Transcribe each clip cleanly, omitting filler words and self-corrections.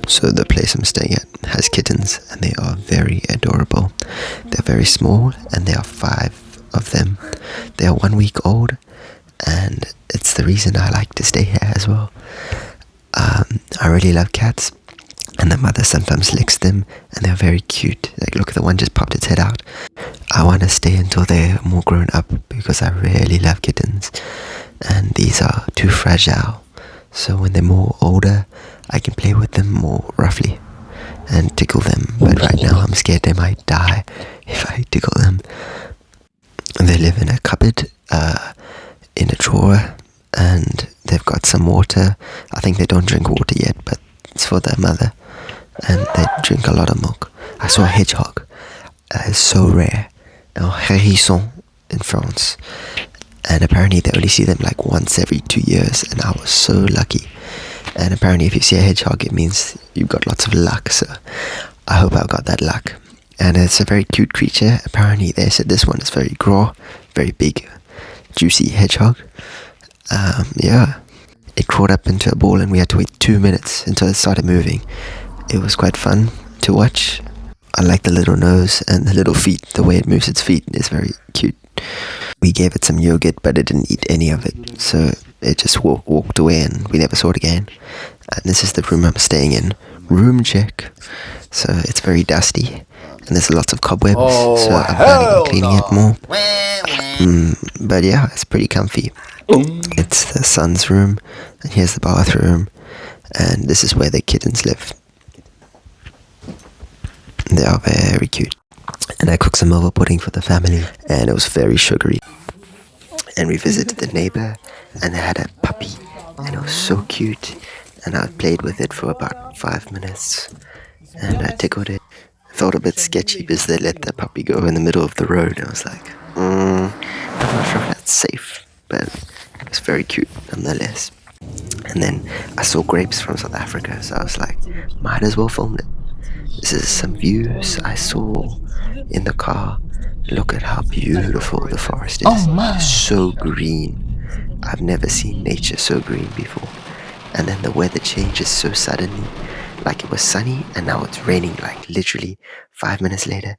So the place I'm staying at has kittens, and they are very adorable. They're very small, and there are 5 of them. They are 1 week old, and it's the reason I like to stay here as well. I really love cats, and the mother sometimes licks them, and they're very cute. Like, look, the one just popped its head out. I want to stay until they're more grown up because I really love kittens, and these are too fragile. So when they're more older, I can play with them more roughly and tickle them. But right now I'm scared they might die if I tickle them. They live in a cupboard, in a drawer, and they've got some water. I think they don't drink water yet, but it's for their mother, and they drink a lot of milk. I saw a hedgehog. It's so rare. Un hérisson in France. And apparently they only see them like once every 2 years, and I was so lucky. And apparently if you see a hedgehog, it means you've got lots of luck, so I hope I've got that luck. And it's a very cute creature. Apparently they said this one is very gros, very big, juicy hedgehog. Yeah, it crawled up into a ball and we had to wait 2 minutes until it started moving. It was quite fun to watch. I like the little nose and the little feet. The way it moves its feet is very cute. We gave it some yogurt, but it didn't eat any of it, so it just walked away and we never saw it again. And this is the room I'm staying in. Room check. So it's very dusty and there's lots of cobwebs, so I'm planning on cleaning it more. But yeah, it's pretty comfy. It's the son's room, and here's the bathroom, and this is where the kittens live. They are very cute. And I cooked some milk pudding for the family, and it was very sugary. And we visited the neighbor, and they had a puppy, and it was so cute. And I played with it for about 5 minutes, and I tickled it. I felt a bit sketchy because they let the puppy go in the middle of the road, and I was like, I'm not sure if that's safe, but it was very cute nonetheless. And then I saw grapes from South Africa, so I was like, might as well film it. This is some views I saw in the car. Look at how beautiful the forest is. Oh my! It's so green. I've never seen nature so green before. And then the weather changes so suddenly. Like it was sunny and now it's raining, like literally 5 minutes later.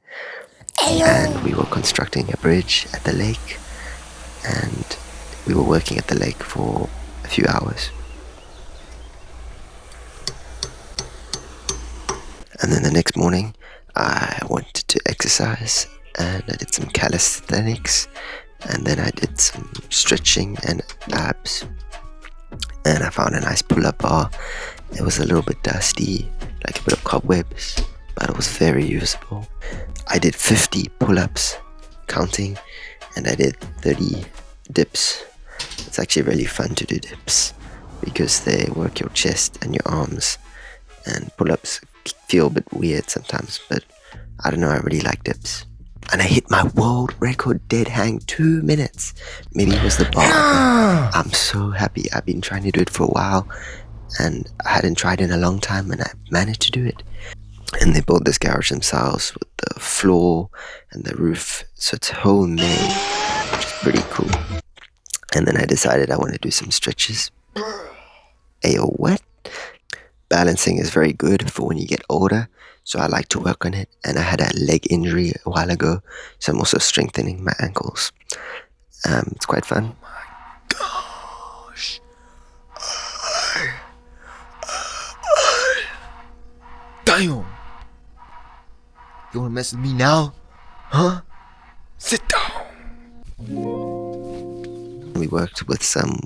And we were constructing a bridge at the lake, and we were working at the lake for a few hours. And then the next morning, I wanted to exercise, and I did some calisthenics, and then I did some stretching and abs. And I found a nice pull-up bar. It was a little bit dusty, like a bit of cobwebs, but it was very usable. I did 50 pull-ups, counting, and I did 30 dips. It's actually really fun to do dips because they work your chest and your arms, and pull-ups feel a bit weird sometimes, but I don't know, I really like dips. And I hit my world record dead hang 2 minutes. Maybe it was the bar. I'm so happy. I've been trying to do it for a while, and I hadn't tried in a long time, and I managed to do it. And they built this garage themselves with the floor and the roof, so it's homemade, which is pretty cool. And then I decided I want to do some stretches. Ayo, what? Balancing is very good for when you get older, so I like to work on it. And I had a leg injury a while ago, so I'm also strengthening my ankles. It's quite fun. Oh my gosh. Damn. You wanna mess with me now? Huh? Sit down. We worked with some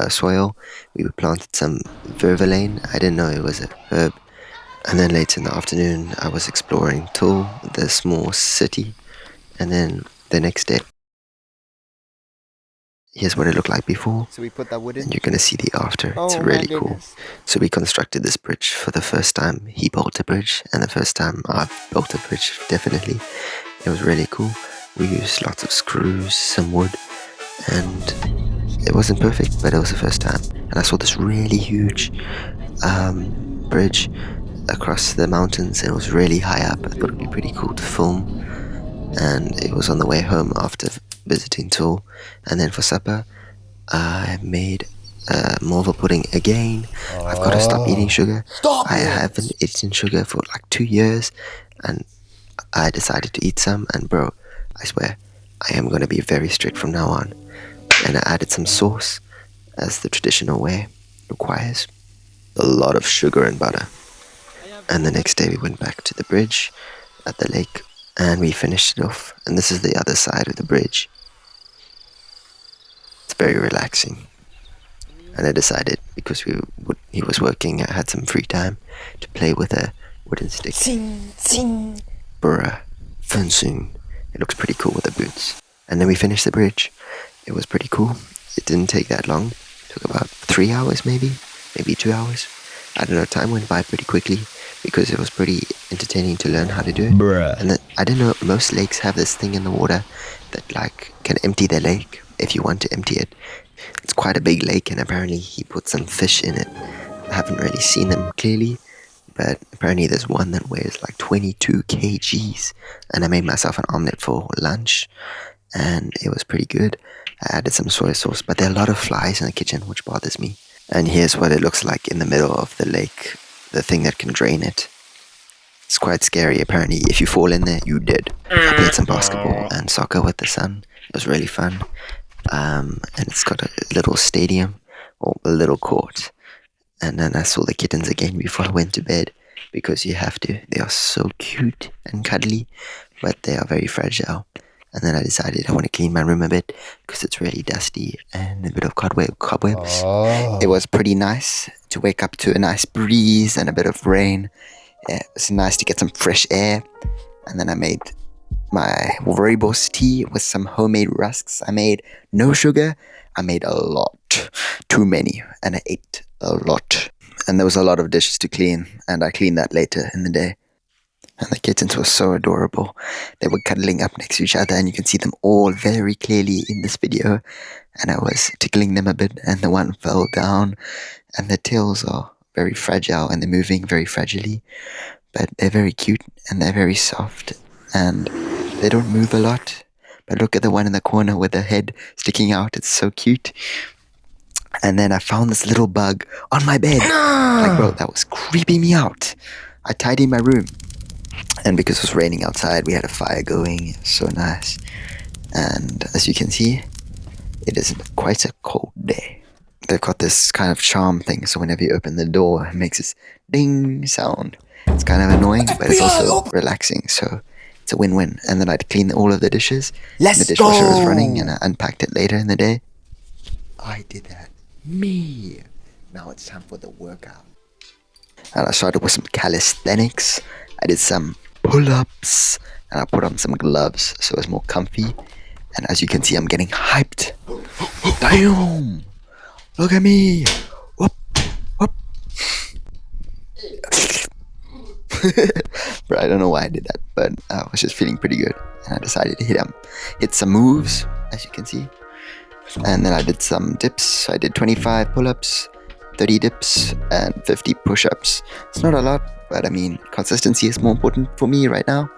soil. We planted some vervain. I didn't know it was a herb. And then later in the afternoon, I was exploring Tulle, the small city. And then the next day, here's what it looked like before. So we put that wood in? And you're going to see the after. Oh, it's my really cool. goodness. So we constructed this bridge for the first time. He built a bridge, and the first time I've built a bridge, definitely. It was really cool. We used lots of screws, some wood, and it wasn't perfect, but it was the first time. And I saw this really huge bridge across the mountains, and it was really high up. I thought it'd be pretty cool to film. And it was on the way home after visiting Tulle. And then for supper, I made Malva pudding again. I've got to stop eating sugar. Stop I it! haven't eaten sugar for like 2 years, and I decided to eat some. And bro, I swear, I am gonna be very strict from now on. And I added some sauce, as the traditional way requires. A lot of sugar and butter. And the next day we went back to the bridge at the lake, and we finished it off. And this is the other side of the bridge. It's very relaxing. And I decided, because he was working, I had some free time to play with a wooden stick. For fencing. It looks pretty cool with the boots. And then we finished the bridge. It was pretty cool. It didn't take that long. It took about 3 hours maybe 2 hours. I don't know, time went by pretty quickly because it was pretty entertaining to learn how to do it. Bruh. And I don't know, most lakes have this thing in the water that like can empty the lake if you want to empty it. It's quite a big lake, and apparently he put some fish in it. I haven't really seen them clearly, but apparently there's one that weighs like 22 kgs. And I made myself an omelette for lunch, and it was pretty good. I added some soy sauce, but there are a lot of flies in the kitchen, which bothers me. And here's what it looks like in the middle of the lake, the thing that can drain it. It's quite scary. Apparently, if you fall in there, you're dead. I played some basketball and soccer with the son. It was really fun. And it's got a little stadium, or a little court. And then I saw the kittens again before I went to bed, because you have to. They are so cute and cuddly, but they are very fragile. And then I decided I want to clean my room a bit because it's really dusty and a bit of cobwebs. It was pretty nice to wake up to a nice breeze and a bit of rain. It was nice to get some fresh air. And then I made my rooibos tea with some homemade rusks. I made no sugar. I made a lot. Too many. And I ate a lot. And there was a lot of dishes to clean. And I cleaned that later in the day. And the kittens were so adorable. They were cuddling up next to each other, and you can see them all very clearly in this video. And I was tickling them a bit, and the one fell down. And their tails are very fragile, and they're moving very fragilely. But they're very cute, and they're very soft, and they don't move a lot. But look at the one in the corner with the head sticking out. It's so cute. And then I found this little bug on my bed. Like, bro, that was creeping me out. I tidied my room. And because it was raining outside, we had a fire going. It was so nice. And as you can see, it is quite a cold day. They've got this kind of charm thing, so whenever you open the door, it makes this ding sound. It's kind of annoying, but it's also relaxing, so it's a win-win. And then I'd clean all of the dishes. Let's the dishwasher go! was running, and I unpacked it later in the day. I did that. Me. Now it's time for the workout. And I started with some calisthenics. I did some pull-ups, and I put on some gloves so it was more comfy. And as you can see, I'm getting hyped. Damn! Look at me! Whoop! Whoop! Bro, I don't know why I did that, but I was just feeling pretty good. And I decided to hit some moves, as you can see. And then I did some dips. So I did 25 pull-ups, 30 dips, and 50 push-ups. It's not a lot, but I mean, consistency is more important for me right now.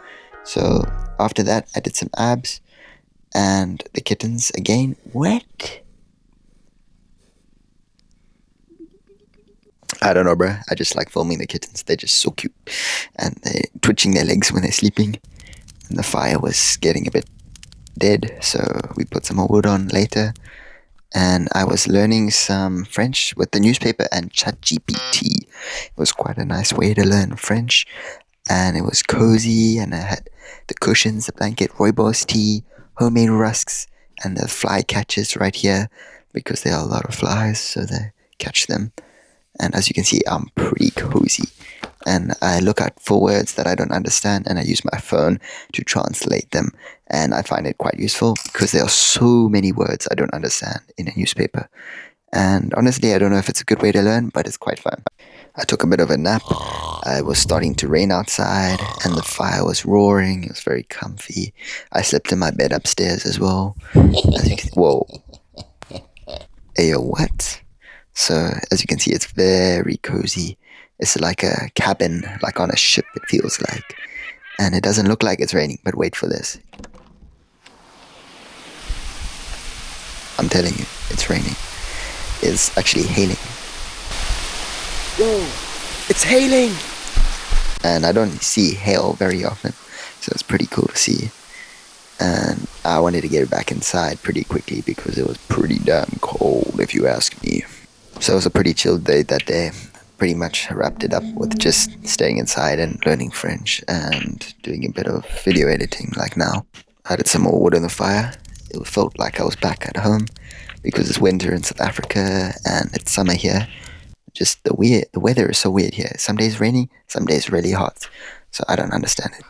So after that, I did some abs, and the kittens again. What? I don't know, bro. I just like filming the kittens. They're just so cute, and they're twitching their legs when they're sleeping. And the fire was getting a bit dead, so we put some more wood on later. And I was learning some French with the newspaper and ChatGPT. It was quite a nice way to learn French, and it was cozy, and I had the cushions, the blanket, rooibos tea, homemade rusks, and the fly catchers right here, because there are a lot of flies, so they catch them. And as you can see, I'm pretty cozy. And I look out for words that I don't understand, and I use my phone to translate them. And I find it quite useful because there are so many words I don't understand in a newspaper. And honestly, I don't know if it's a good way to learn, but it's quite fun. I took a bit of a nap. It was starting to rain outside, and the fire was roaring. It was very comfy. I slept in my bed upstairs as well. As you can, whoa. Ayo, what? So, as you can see, it's very cozy. It's like a cabin, like on a ship, it feels like. And it doesn't look like it's raining, but wait for this. I'm telling you, it's raining. is actually hailing. Yo, it's hailing! And I don't see hail very often, so it's pretty cool to see. And I wanted to get back inside pretty quickly because it was pretty damn cold, if you ask me. So it was a pretty chill day that day. Pretty much wrapped it up with just staying inside and learning French and doing a bit of video editing like now. I added some more wood on the fire. It felt like I was back at home because it's winter in South Africa and it's summer here. Just the weather is so weird here. Some days rainy, some days really hot. So I don't understand it.